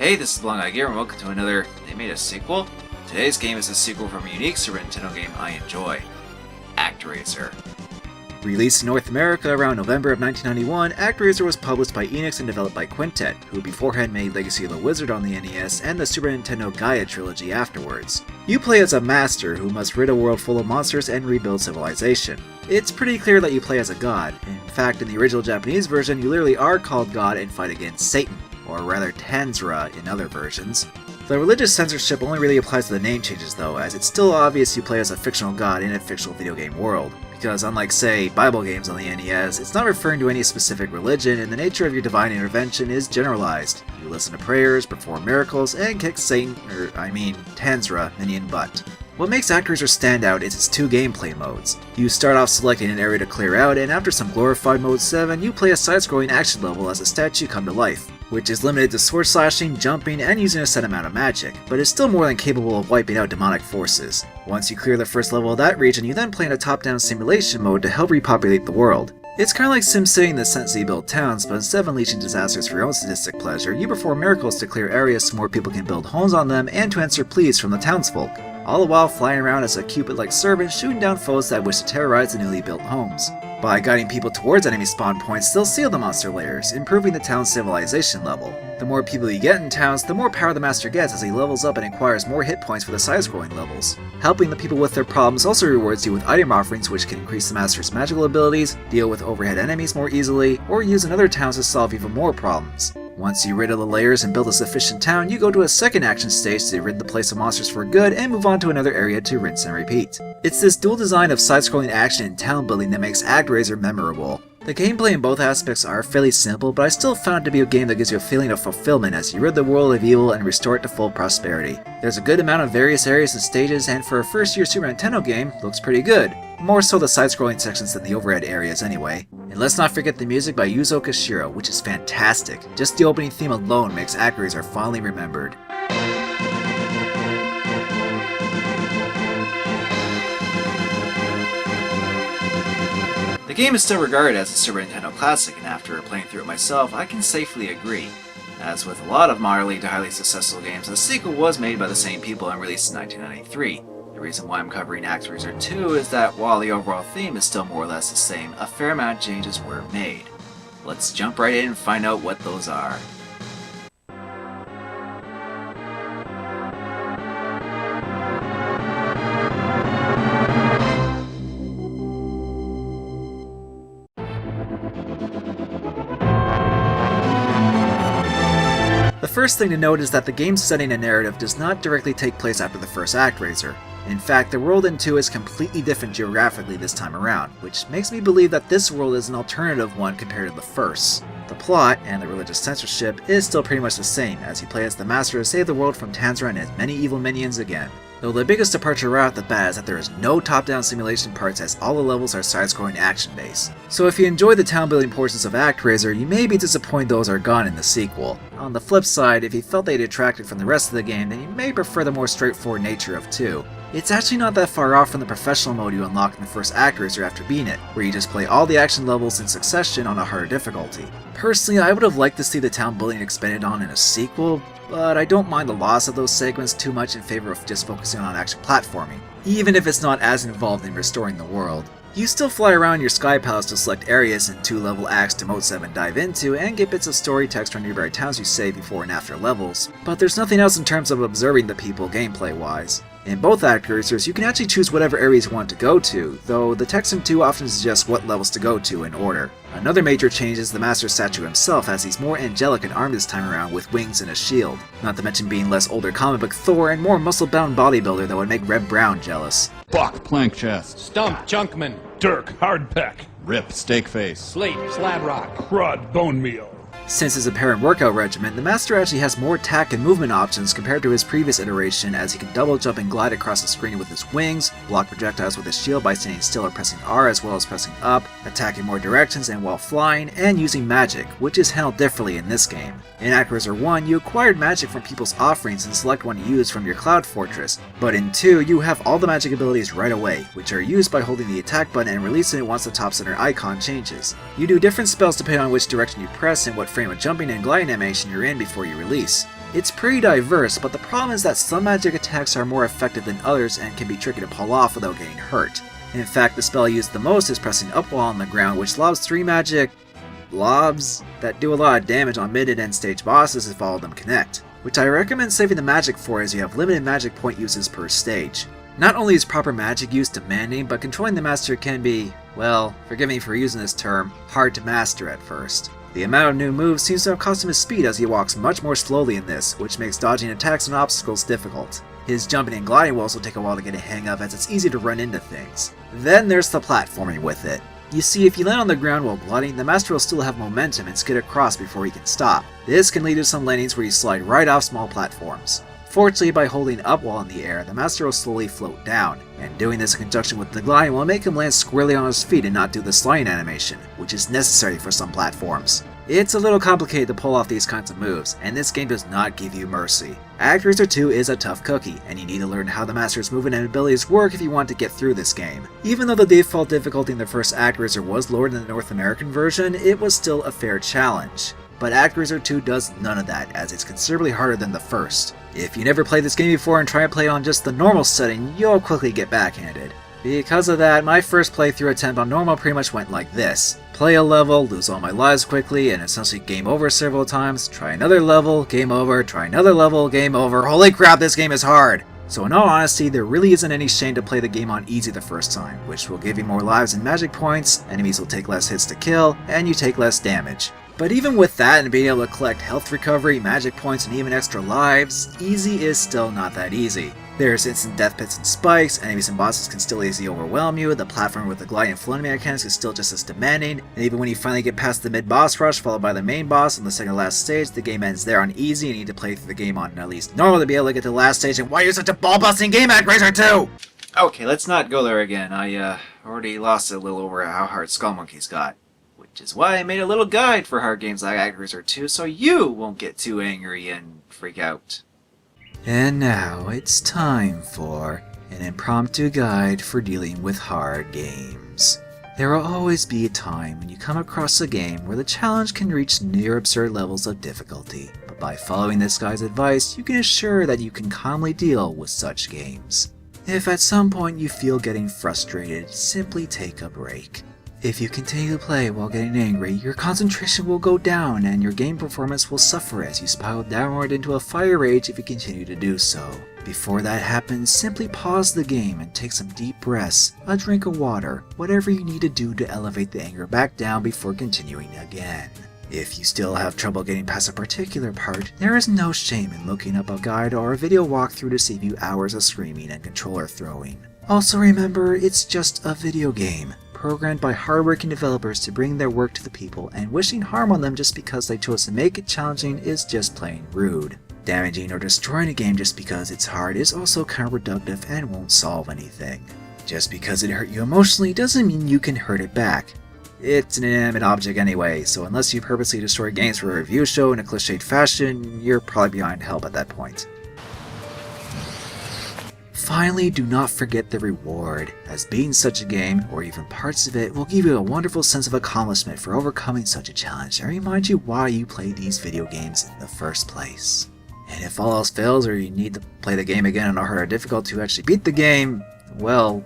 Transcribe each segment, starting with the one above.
Hey, this is Blondeguygamer and welcome to another They Made a Sequel? Today's game is a sequel from a unique Super Nintendo game I enjoy, ActRaiser. Released in North America around November of 1991, ActRaiser was published by Enix and developed by Quintet, who beforehand made Legacy of the Wizard on the NES and the Super Nintendo Gaia trilogy afterwards. You play as a master who must rid a world full of monsters and rebuild civilization. It's pretty clear that you play as a god. In fact, in the original Japanese version, you literally are called God and fight against Satan, or rather Tanzra in other versions. The religious censorship only really applies to the name changes though, as it's still obvious you play as a fictional god in a fictional video game world. Because unlike, say, Bible games on the NES, it's not referring to any specific religion, and the nature of your divine intervention is generalized. You listen to prayers, perform miracles, and kick Satan, Tanzra, minion butt. What makes ActRaiser stand out is its two gameplay modes. You start off selecting an area to clear out, and after some glorified Mode 7, you play a side-scrolling action level as a statue come to life, which is limited to sword slashing, jumping, and using a set amount of magic, but is still more than capable of wiping out demonic forces. Once you clear the first level of that region, you then play in a top-down simulation mode to help repopulate the world. It's kinda like SimCity in the sense that you build towns, but instead of unleashing disasters for your own sadistic pleasure, you perform miracles to clear areas so more people can build homes on them and to answer pleas from the townsfolk, all the while flying around as a Cupid-like servant shooting down foes that wish to terrorize the newly built homes. By guiding people towards enemy spawn points, they'll seal the monster layers, improving the town's civilization level. The more people you get in towns, the more power the master gets as he levels up and acquires more hit points for the side-scrolling levels. Helping the people with their problems also rewards you with item offerings which can increase the master's magical abilities, deal with overhead enemies more easily, or use in other towns to solve even more problems. Once you rid of the layers and build a sufficient town, you go to a second action stage to rid the place of monsters for good and move on to another area to rinse and repeat. It's this dual design of side-scrolling action and town building that makes ActRaiser memorable. The gameplay in both aspects are fairly simple, but I still found it to be a game that gives you a feeling of fulfillment as you rid the world of evil and restore it to full prosperity. There's a good amount of various areas and stages, and for a first-year Super Nintendo game, looks pretty good. More so the side-scrolling sections than the overhead areas anyway. And let's not forget the music by Yuzo Koshiro, which is fantastic. Just the opening theme alone makes ActRaiser fondly remembered. The game is still regarded as a Super Nintendo classic, and after playing through it myself, I can safely agree. As with a lot of moderately to highly successful games, the sequel was made by the same people and released in 1993. The reason why I'm covering ActRaiser 2 is that while the overall theme is still more or less the same, a fair amount of changes were made. Let's jump right in and find out what those are. The first thing to note is that the game's setting and narrative does not directly take place after the first ActRaiser. In fact, the world in 2 is completely different geographically this time around, which makes me believe that this world is an alternative one compared to the first. The plot, and the religious censorship, is still pretty much the same, as you play as the master to save the world from Tanzra and his many evil minions again. Though the biggest departure right off the bat is that there is no top-down simulation parts as all the levels are side-scrolling action-based. So if you enjoy the town-building portions of ActRaiser, you may be disappointed those are gone in the sequel. On the flip side, if you felt they detracted from the rest of the game, then you may prefer the more straightforward nature of 2. It's actually not that far off from the professional mode you unlock in the first ActRaiser after beating it, where you just play all the action levels in succession on a harder difficulty. Personally, I would have liked to see the town building expanded on in a sequel, but I don't mind the loss of those segments too much in favor of just focusing on action platforming, even if it's not as involved in restoring the world. You still fly around your Sky Palace to select areas and 2-level acts to Mode 7 dive into, and get bits of story text from nearby towns you save before and after levels, but there's nothing else in terms of observing the people gameplay-wise. In both ActRaisers, you can actually choose whatever areas you want to go to, though the text in 2 often suggests what levels to go to in order. Another major change is the Master statue himself, as he's more angelic and armed this time around with wings and a shield, not to mention being less older comic book Thor and more muscle-bound bodybuilder that would make Red Brown jealous. Buck, plank chest. Stump, Chunkman. Dirk, hard peck. Rip, steak face. Slate, slab rock. Crud, bone meal. Since his apparent workout regimen, the Master actually has more attack and movement options compared to his previous iteration, as he can double jump and glide across the screen with his wings, block projectiles with his shield by standing still or pressing R as well as pressing up, attack in more directions and while flying, and using magic, which is handled differently in this game. In ActRaiser 1, you acquired magic from people's offerings and select one to use from your Cloud Fortress, but in 2, you have all the magic abilities right away, which are used by holding the attack button and releasing it once the top center icon changes. You do different spells depending on which direction you press and what frame of jumping and gliding animation you're in before you release. It's pretty diverse, but the problem is that some magic attacks are more effective than others and can be tricky to pull off without getting hurt. In fact, the spell used the most is pressing up while on the ground, which lobs 3 magic blobs that do a lot of damage on mid and end stage bosses if all of them connect, which I recommend saving the magic for as you have limited magic point uses per stage. Not only is proper magic use demanding, but controlling the master can be, well, forgive me for using this term, hard to master at first. The amount of new moves seems to have cost him his speed as he walks much more slowly in this, which makes dodging attacks and obstacles difficult. His jumping and gliding will also take a while to get a hang of as it's easy to run into things. Then there's the platforming with it. You see, if you land on the ground while gliding, the master will still have momentum and skid across before he can stop. This can lead to some landings where you slide right off small platforms. Fortunately, by holding up while in the air, the master will slowly float down, and doing this in conjunction with the gliding will make him land squarely on his feet and not do the sliding animation, which is necessary for some platforms. It's a little complicated to pull off these kinds of moves, and this game does not give you mercy. ActRaiser 2 is a tough cookie, and you need to learn how the master's movement and abilities work if you want to get through this game. Even though the default difficulty in the first ActRaiser was lower than the North American version, it was still a fair challenge. But ActRaiser 2 does none of that, as it's considerably harder than the first. If you never played this game before and try to play it on just the normal setting, you'll quickly get backhanded. Because of that, my first playthrough attempt on normal pretty much went like this. Play a level, lose all my lives quickly, and essentially game over several times, try another level, game over, try another level, game over. Holy crap, this game is hard! So in all honesty, there really isn't any shame to play the game on easy the first time, which will give you more lives and magic points, enemies will take less hits to kill, and you take less damage. But even with that and being able to collect health recovery, magic points, and even extra lives, easy is still not that easy. There's instant death pits and spikes, enemies and bosses can still easily overwhelm you, the platform with the gliding and floating mechanics is still just as demanding, and even when you finally get past the mid-boss rush followed by the main boss on the second to last stage, the game ends there on easy and you need to play through the game on at least normal to be able to get to the last stage, and why are you such a ball-busting game, ActRaiser 2?! Okay, let's not go there again. I already lost a little over how hard Skull Monkey's got. Which is why I made a little guide for hard games like ActRaiser 2 so you won't get too angry and freak out. And now it's time for an impromptu guide for dealing with hard games. There will always be a time when you come across a game where the challenge can reach near absurd levels of difficulty, but by following this guy's advice, you can assure that you can calmly deal with such games. If at some point you feel getting frustrated, simply take a break. If you continue to play while getting angry, your concentration will go down and your game performance will suffer as you spiral downward into a fire rage if you continue to do so. Before that happens, simply pause the game and take some deep breaths, a drink of water, whatever you need to do to elevate the anger back down before continuing again. If you still have trouble getting past a particular part, there is no shame in looking up a guide or a video walkthrough to save you hours of screaming and controller throwing. Also remember, it's just a video game, programmed by hardworking developers to bring their work to the people, and wishing harm on them just because they chose to make it challenging is just plain rude. Damaging or destroying a game just because it's hard is also counterproductive and won't solve anything. Just because it hurt you emotionally doesn't mean you can hurt it back. It's an inanimate object anyway, so unless you purposely destroy games for a review show in a cliched fashion, you're probably behind help at that point. Finally, do not forget the reward, as beating such a game, or even parts of it, will give you a wonderful sense of accomplishment for overcoming such a challenge and remind you why you play these video games in the first place. And if all else fails or you need to play the game again on a harder difficulty to actually beat the game, well,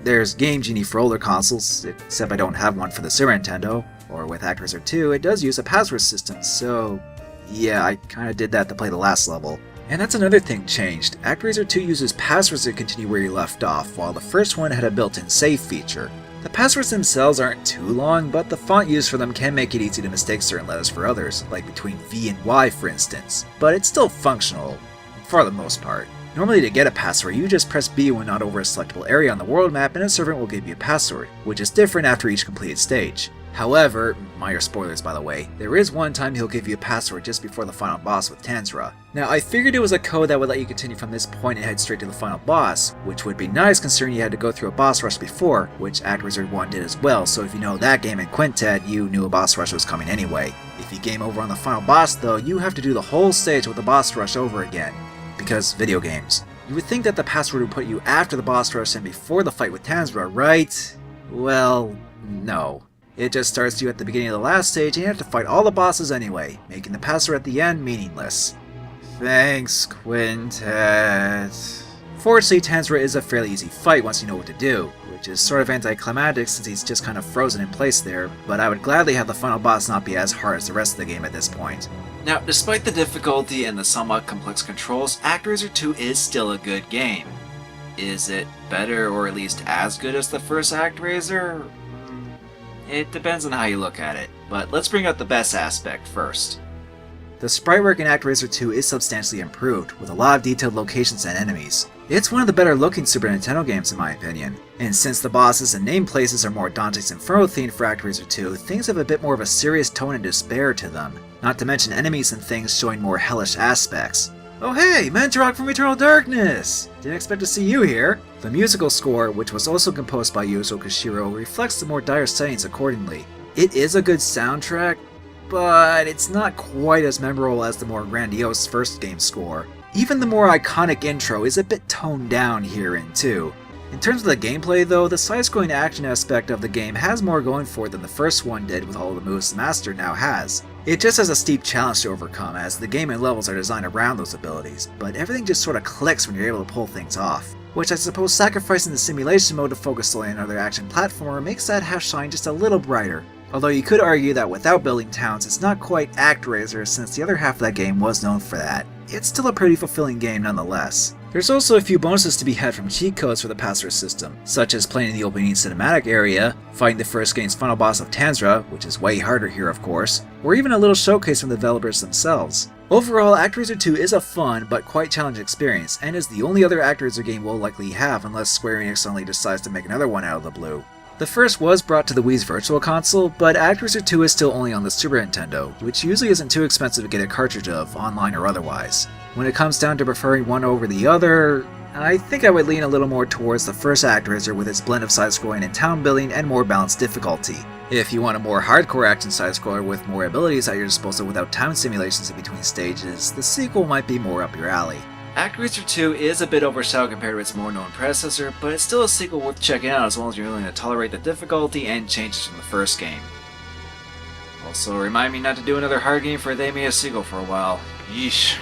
there's Game Genie for older consoles, except I don't have one for the Super Nintendo, or with ActRaiser 2, it does use a password system, so yeah, I kinda did that to play the last level. And that's another thing changed. ActRaiser 2 uses passwords to continue where you left off, while the first one had a built-in save feature. The passwords themselves aren't too long, but the font used for them can make it easy to mistake certain letters for others, like between V and Y for instance, but it's still functional, for the most part. Normally to get a password, you just press B when not over a selectable area on the world map and a servant will give you a password, which is different after each completed stage. However, minor spoilers by the way, there is one time he'll give you a password just before the final boss with Tanzra. Now I figured it was a code that would let you continue from this point and head straight to the final boss, which would be nice considering you had to go through a boss rush before, which ActRaiser 1 did as well, so if you know that game in Quintet, you knew a boss rush was coming anyway. If you game over on the final boss though, you have to do the whole stage with the boss rush over again. Because video games. You would think that the password would put you after the boss rush and before the fight with Tanzra, right? Well, no. It just starts you at the beginning of the last stage and you have to fight all the bosses anyway, making the password at the end meaningless. Thanks, Quintet. Fortunately, Tanzra is a fairly easy fight once you know what to do, which is sort of anticlimactic since he's just kind of frozen in place there, but I would gladly have the final boss not be as hard as the rest of the game at this point. Now, despite the difficulty and the somewhat complex controls, ActRaiser 2 is still a good game. Is it better or at least as good as the first ActRaiser? It depends on how you look at it, but let's bring out the best aspect first. The sprite work in ActRaiser 2 is substantially improved, with a lot of detailed locations and enemies. It's one of the better looking Super Nintendo games in my opinion, and since the bosses and named places are more Dante's Inferno themed for ActRaiser 2, things have a bit more of a serious tone and despair to them, not to mention enemies and things showing more hellish aspects. Oh hey, Mentorok from Eternal Darkness! Didn't expect to see you here! The musical score, which was also composed by Yuzo Koshiro, reflects the more dire settings accordingly. It is a good soundtrack, but it's not quite as memorable as the more grandiose first game score. Even the more iconic intro is a bit toned down here in 2. In terms of the gameplay though, the side-scrolling action aspect of the game has more going for it than the first one did with all the moves the Master now has. It just has a steep challenge to overcome as the game and levels are designed around those abilities, but everything just sort of clicks when you're able to pull things off. Which I suppose sacrificing the simulation mode to focus solely on another action platformer makes that half shine just a little brighter. Although you could argue that without building towns, it's not quite ActRaiser since the other half of that game was known for that. It's still a pretty fulfilling game nonetheless. There's also a few bonuses to be had from cheat codes for the pass-through system, such as playing in the opening cinematic area, fighting the first game's final boss of Tanzra, which is way harder here of course, or even a little showcase from the developers themselves. Overall, ActRaiser 2 is a fun but quite challenging experience, and is the only other ActRaiser game we'll likely have unless Square Enix suddenly decides to make another one out of the blue. The first was brought to the Wii's Virtual Console, but ActRaiser 2 is still only on the Super Nintendo, which usually isn't too expensive to get a cartridge of, online or otherwise. When it comes down to preferring one over the other, I think I would lean a little more towards the first ActRaiser with its blend of side-scrolling and town building and more balanced difficulty. If you want a more hardcore action side-scroller with more abilities at your disposal without time simulations in between stages, the sequel might be more up your alley. ActRaiser 2 is a bit overshadowed compared to its more known predecessor, but it's still a sequel worth checking out as long as you're willing to tolerate the difficulty and changes from the first game. Also, remind me not to do another hard game for They Made a Sequel for a while. Yeesh.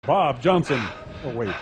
Bob Johnson. Oh, wait.